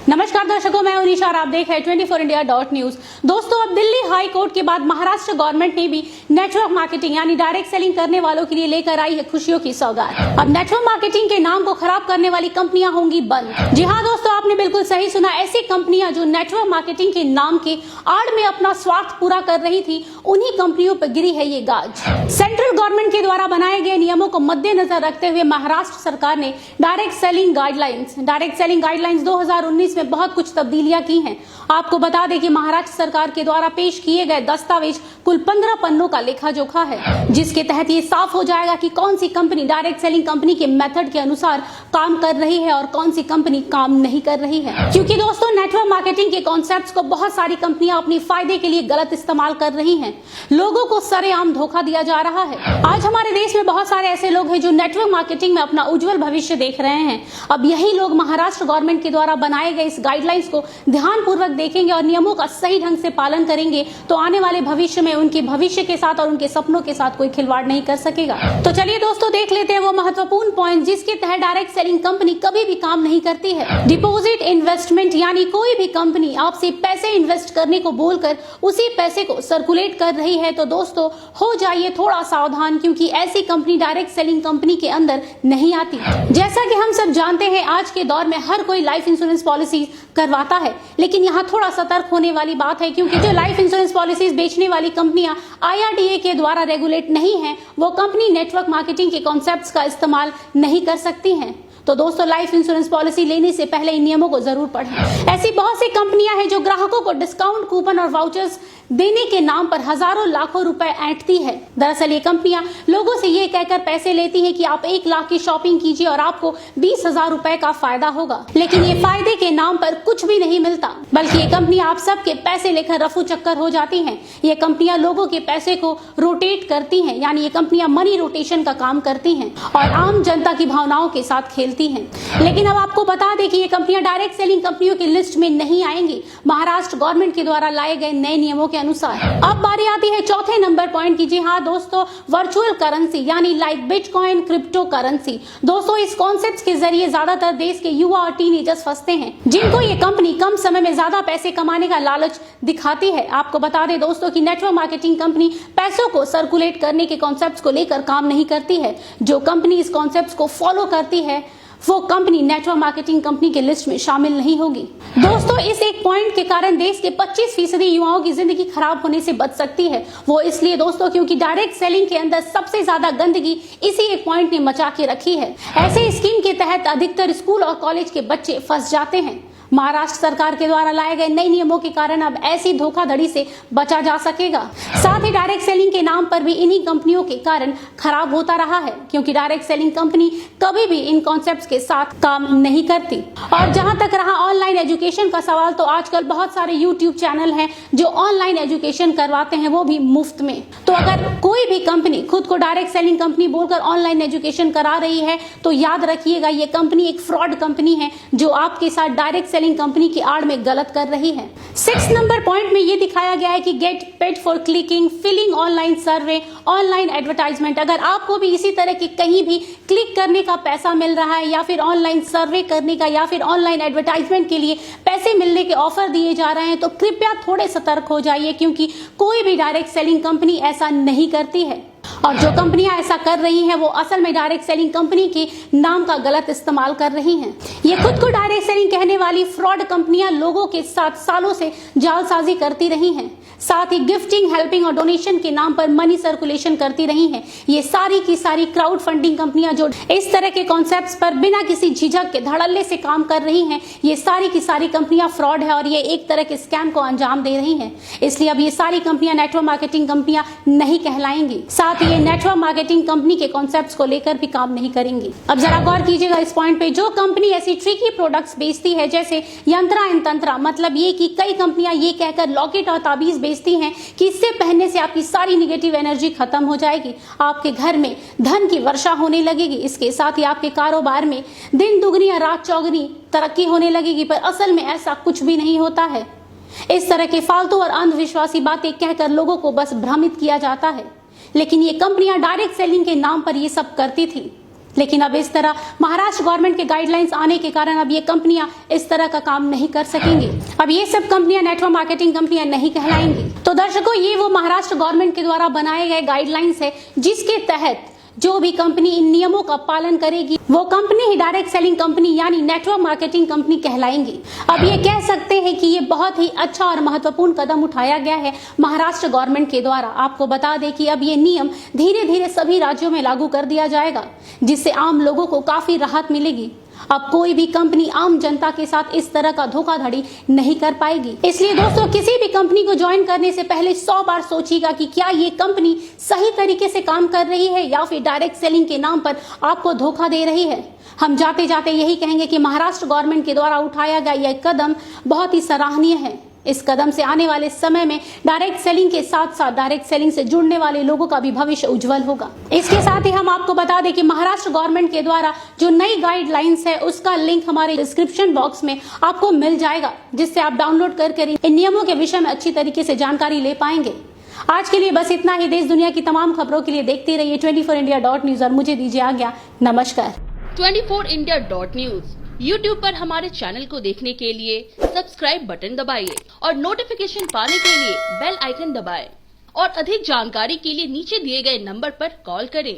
नमस्कार दर्शकों, मैं उनिशा और आप देख रहे हैं 24india.news। दोस्तों, अब दिल्ली हाई कोर्ट के बाद महाराष्ट्र गवर्नमेंट ने भी नेटवर्क मार्केटिंग यानी डायरेक्ट सेलिंग करने वालों के लिए लेकर आई है खुशियों की सौगात। अब नेटवर्क मार्केटिंग के नाम को खराब करने वाली कंपनियां होंगी बंद। जी हाँ दोस्तों, आपने बिल्कुल सही सुना। ऐसी कंपनियां जो नेटवर्क मार्केटिंग के नाम के आड़ में अपना स्वार्थ पूरा कर रही थी, उन्हीं कंपनियों पर गिरी है ये गाज। सेंट्रल गवर्नमेंट के द्वारा बनाए गए नियमों को मद्देनजर रखते हुए महाराष्ट्र सरकार ने डायरेक्ट सेलिंग गाइडलाइंस 2019 में बहुत कुछ तब्दीलियां की हैं। आपको बता दें कि महाराष्ट्र सरकार के द्वारा पेश किए गए दस्तावेज कुल 15 पन्नों का लेखा जोखा है, जिसके तहत ये साफ हो जाएगा कि कौन सी कंपनी डायरेक्ट सेलिंग कंपनी के मेथड के अनुसार काम कर रही है और कौन सी कंपनी काम नहीं कर रही है। क्योंकि दोस्तों, नेटवर्क मार्केटिंग के कॉन्सेप्ट्स को बहुत सारी कंपनियां अपनी फायदे के लिए गलत इस्तेमाल कर रही हैं। लोगों को सरेआम धोखा दिया जा रहा है। आज हमारे देश में बहुत सारे ऐसे लोग हैं जो नेटवर्क मार्केटिंग में अपना उज्जवल भविष्य देख रहे हैं। अब यही लोग महाराष्ट्र गवर्नमेंट के द्वारा बनाए गए इस गाइडलाइंस को ध्यानपूर्वक देखेंगे और नियमों का सही ढंग से पालन करेंगे तो आने वाले भविष्य में उनके भविष्य के साथ और उनके सपनों के साथ कोई खिलवाड़ नहीं कर सकेगा। तो चलिए दोस्तों, देख लेते हैं वो महत्वपूर्ण पॉइंट जिसके तहत डायरेक्ट सेलिंग कंपनी कभी भी काम नहीं करती है। डिपॉजिट इन्वेस्टमेंट यानी कोई भी कंपनी आपसे पैसे इन्वेस्ट करने को बोलकर उसी पैसे को सर्कुलेट कर रही है तो दोस्तों हो जाइए थोड़ा सावधान, क्योंकि ऐसी कंपनी डायरेक्ट सेलिंग कंपनी के अंदर नहीं आती। जैसा कि हम सब जानते हैं, आज के दौर में हर कोई लाइफ इंश्योरेंस पॉलिसी करवाता है, लेकिन यहाँ थोड़ा सतर्क होने वाली बात है, क्योंकि जो लाइफ इंश्योरेंस पॉलिसीज बेचने वाली कंपनियां IRDA के द्वारा रेगुलेट नहीं है, वो कंपनी नेटवर्क मार्केटिंग के कॉन्सेप्ट्स का इस्तेमाल नहीं कर सकती हैं। तो दोस्तों, लाइफ इंश्योरेंस पॉलिसी लेने से पहले इन नियमों को जरूर पढ़ें। ऐसी बहुत सी कंपनियां हैं जो ग्राहकों को डिस्काउंट कूपन और वाउचर्स देने के नाम पर हजारों लाखों रुपए ऐंठती है। दरअसल ये कंपनियां लोगों से ये कहकर पैसे लेती हैं कि आप 1 लाख की शॉपिंग कीजिए और आपको 20,000 रुपए का फायदा होगा, लेकिन ये फायदे के नाम पर कुछ भी नहीं मिलता, बल्कि ये कंपनियां आप सबके पैसे लेकर रफू चक्कर हो जाती हैं। ये कंपनियां लोगों के पैसे को रोटेट करती हैं, यानी ये कंपनियां मनी रोटेशन का काम करती हैं और आम जनता की भावनाओं के साथ खेलती हैं। लेकिन अब आपको बता दें कि ये कंपनियां डायरेक्ट सेलिंग कंपनियों की लिस्ट में नहीं आएंगी महाराष्ट्र गवर्नमेंट के द्वारा लाए गए नए नियमों के अनुसार। अब बारी आती है चौथे नंबर पॉइंट की। जी हाँ दोस्तों, वर्चुअल करेंसी यानी लाइक बिटकॉइन, क्रिप्टो करेंसी। दोस्तों, इस कॉन्सेप्ट के जरिए ज्यादातर देश के युवा और टीनेजर्स फंसते हैं, जिनको ये कंपनी कम समय में ज्यादा पैसे कमाने का लालच दिखाती है। आपको बता दें दोस्तों कि नेटवर्क मार्केटिंग कंपनी पैसों को सर्कुलेट करने के कॉन्सेप्ट को लेकर काम नहीं करती है। जो कंपनी इस कॉन्सेप्ट को फॉलो करती है वो कंपनी नेटवर्क मार्केटिंग कंपनी के लिस्ट में शामिल नहीं होगी। दोस्तों, इस एक पॉइंट के कारण देश के 25% युवाओं की जिंदगी खराब होने से बच सकती है। वो इसलिए दोस्तों क्योंकि डायरेक्ट सेलिंग के अंदर सबसे ज्यादा गंदगी इसी एक पॉइंट ने मचा के रखी है। ऐसे स्कीम के तहत अधिकतर स्कूल और कॉलेज के बच्चे फंस जाते हैं। महाराष्ट्र सरकार के द्वारा लाए गए नए नियमों के कारण अब ऐसी धोखाधड़ी से बचा जा सकेगा। साथ ही डायरेक्ट सेलिंग के नाम पर भी इन्हीं कंपनियों के कारण खराब होता रहा है, क्योंकि डायरेक्ट सेलिंग कंपनी कभी भी इन कॉन्सेप्ट्स के साथ काम नहीं करती। और जहां तक रहा ऑनलाइन एजुकेशन का सवाल, तो आजकल बहुत सारे यूट्यूब चैनल हैं जो ऑनलाइन एजुकेशन करवाते हैं, वो भी मुफ्त में। तो अगर कोई भी कंपनी खुद को डायरेक्ट सेलिंग कंपनी बोलकर ऑनलाइन एजुकेशन करा रही है तो याद रखिएगा, ये कंपनी एक फ्रॉड कंपनी है जो आपके साथ डायरेक्ट सेलिंग कंपनी की आड़ में गलत कर रही है। 6 नंबर पॉइंट में ये दिखाया गया है कि get paid for clicking, filling online survey, online advertisement. अगर आपको भी इसी तरह की कहीं भी क्लिक करने का पैसा मिल रहा है या फिर ऑनलाइन सर्वे करने का या फिर ऑनलाइन एडवर्टाइजमेंट के लिए पैसे मिलने के ऑफर दिए जा रहे हैं तो कृपया थोड़े सतर्क हो जाइए, क्योंकि कोई भी डायरेक्ट सेलिंग कंपनी ऐसा नहीं करती है। और जो कंपनियां ऐसा कर रही हैं वो असल में डायरेक्ट सेलिंग कंपनी के नाम का गलत इस्तेमाल कर रही हैं। ये खुद को डायरेक्ट सेलिंग कहने वाली फ्रॉड कंपनियां लोगों के साथ सालों से जालसाजी करती रही हैं। साथ ही गिफ्टिंग, हेल्पिंग और डोनेशन के नाम पर मनी सर्कुलेशन करती रही हैं। ये सारी की सारी क्राउड फंडिंग कंपनियां जो इस तरह के कॉन्सेप्ट्स पर बिना किसी झिझक के धड़ल्ले से काम कर रही हैं, ये सारी की सारी कंपनियां फ्रॉड है और ये एक तरह के स्कैम को अंजाम दे रही हैं। इसलिए अब ये सारी कंपनियां नेटवर्क मार्केटिंग कंपनियां नहीं कहलाएंगी। साथ ही ये नेटवर्क मार्केटिंग कंपनी के कॉन्सेप्ट्स को लेकर भी काम नहीं करेंगी। अब जरा गौर कीजिएगा इस पॉइंट पे, जो कंपनी ऐसी ट्रिकी प्रोडक्ट्स बेचती है जैसे यंत्रा एंड तंत्रा, मतलब ये कि कई कंपनियां ये कहकर लॉकेट और ताबीज बेचती हैं कि इससे पहनने से आपकी सारी निगेटिव एनर्जी खत्म हो जाएगी, आपके घर में धन की वर्षा होने लगेगी, इसके साथ ही आपके कारोबार में दिन दुगनी या रात चौगनी तरक्की होने लगेगी। पर असल में ऐसा कुछ भी नहीं होता है। इस तरह के फालतू और अंधविश्वासी बातें कहकर लोगों को बस भ्रमित किया जाता है। लेकिन ये कंपनियां डायरेक्ट सेलिंग के नाम पर ये सब करती थी। लेकिन अब इस तरह महाराष्ट्र गवर्नमेंट के गाइडलाइंस आने के कारण अब ये कंपनियां इस तरह का काम नहीं कर सकेंगी। अब ये सब कंपनियां नेटवर्क मार्केटिंग कंपनियां नहीं कहलाएंगी। तो दर्शकों, ये वो महाराष्ट्र गवर्नमेंट के द्वारा बनाए गए गाइडलाइंस है जिसके तहत जो भी कंपनी इन नियमों का पालन करेगी वो कंपनी ही डायरेक्ट सेलिंग कंपनी यानी नेटवर्क मार्केटिंग कंपनी कहलाएंगी। अब ये कह सकते हैं कि ये बहुत ही अच्छा और महत्वपूर्ण कदम उठाया गया है महाराष्ट्र गवर्नमेंट के द्वारा। आपको बता दें कि अब ये नियम धीरे धीरे सभी राज्यों में लागू कर दिया जाएगा, जिससे आम लोगों को काफी राहत मिलेगी। अब कोई भी कंपनी आम जनता के साथ इस तरह का धोखाधड़ी नहीं कर पाएगी। इसलिए दोस्तों, किसी भी कंपनी को ज्वाइन करने से पहले 100 बार सोचिएगा कि क्या ये कंपनी सही तरीके से काम कर रही है या फिर डायरेक्ट सेलिंग के नाम पर आपको धोखा दे रही है। हम जाते जाते यही कहेंगे कि महाराष्ट्र गवर्नमेंट के द्वारा उठाया गया यह कदम बहुत ही सराहनीय है। इस कदम से आने वाले समय में डायरेक्ट सेलिंग के साथ साथ डायरेक्ट सेलिंग से जुड़ने वाले लोगों का भी भविष्य उज्जवल होगा। इसके साथ ही हम आपको बता दें कि महाराष्ट्र गवर्नमेंट के द्वारा जो नई गाइडलाइंस है उसका लिंक हमारे डिस्क्रिप्शन बॉक्स में आपको मिल जाएगा, जिससे आप डाउनलोड करके इन नियमों के विषय में अच्छी तरीके से जानकारी ले पाएंगे। आज के लिए बस इतना ही। देश दुनिया की तमाम खबरों के लिए देखते रहिए 24india.news और मुझे दीजिए आज्ञा। नमस्कार। 24india.news YouTube पर हमारे चैनल को देखने के लिए सब्सक्राइब बटन दबाइए और नोटिफिकेशन पाने के लिए बेल आइकन दबाएं और अधिक जानकारी के लिए नीचे दिए गए नंबर पर कॉल करें।